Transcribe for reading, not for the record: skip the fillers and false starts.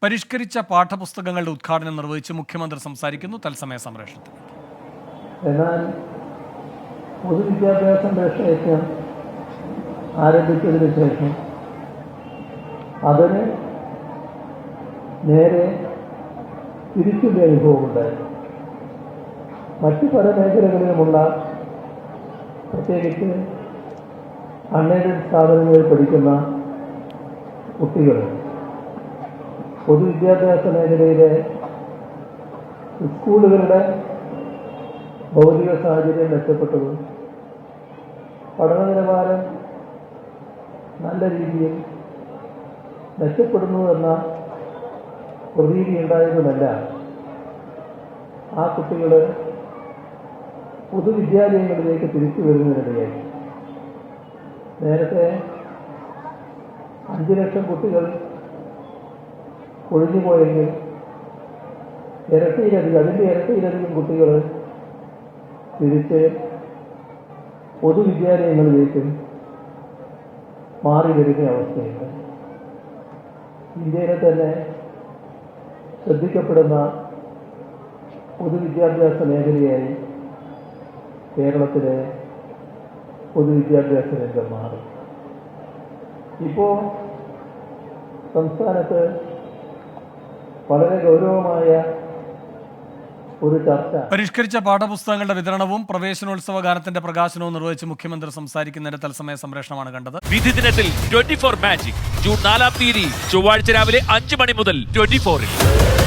പരിഷ്കരിച്ച പാഠപുസ്തകങ്ങളുടെ ഉദ്ഘാടനം നിർവഹിച്ച് മുഖ്യമന്ത്രി സംസാരിക്കുന്നു. തത്സമയ സംപ്രേഷണത്തിൽ. എന്നാൽ പൊതുവിദ്യാഭ്യാസ സംരക്ഷണം ആരംഭിച്ചതിന് ശേഷം അതിന് നേരെ തിരിച്ചുള്ള അനുഭവമുണ്ടായി. മറ്റു പല മേഖലകളിലുമുള്ള പ്രത്യേകിച്ച് അൺഎയ്ഡഡ് സ്ഥാപനങ്ങളിൽ പഠിക്കുന്ന കുട്ടികൾ പൊതുവിദ്യാഭ്യാസ മേഖലയിലെ സ്കൂളുകളുടെ ഭൗതിക സാഹചര്യം മെച്ചപ്പെട്ടതും പഠന നിലവാരം നല്ല രീതിയിൽ മെച്ചപ്പെടുന്നു എന്ന പ്രതീതി ഉണ്ടായതുമല്ല ആ കുട്ടികൾ പൊതുവിദ്യാലയങ്ങളിലേക്ക് തിരിച്ചു വരുന്നതിനിടയായി. നേരത്തെ 5 ലക്ഷം കുട്ടികൾ ഒഴിഞ്ഞുപോയെങ്കിൽ അതിൻ്റെ ഇരട്ടിയിലധികം കുട്ടികൾ തിരിച്ച് പൊതുവിദ്യാലയങ്ങളിലേക്ക് മാറി വരുന്ന അവസ്ഥയുണ്ട്. ഇന്ത്യയിലെ തന്നെ ശ്രദ്ധിക്കപ്പെടുന്ന പൊതുവിദ്യാഭ്യാസ മേഖലയായി കേരളത്തിലെ പൊതുവിദ്യാഭ്യാസ രംഗം മാറി. ഇപ്പോൾ സംസ്ഥാനത്ത് വളരെ ഗൗരവമായ ഒരു ചർച്ച. പരിഷ്കരിച്ച പാഠപുസ്തകങ്ങളുടെ വിതരണവും പ്രവേശനോത്സവ ഗാനത്തിന്റെ പ്രകാശനവും നിർവഹിച്ച് മുഖ്യമന്ത്രി സംസാരിക്കുന്നതിന്റെ തത്സമയ സംപ്രേഷണമാണ് കണ്ടത്. വിധി ദിനത്തിൽ 24 മാജിക് ജൂൺ 4 ചൊവ്വാഴ്ച രാവിലെ 5 മണി മുതൽ 24-ൽ.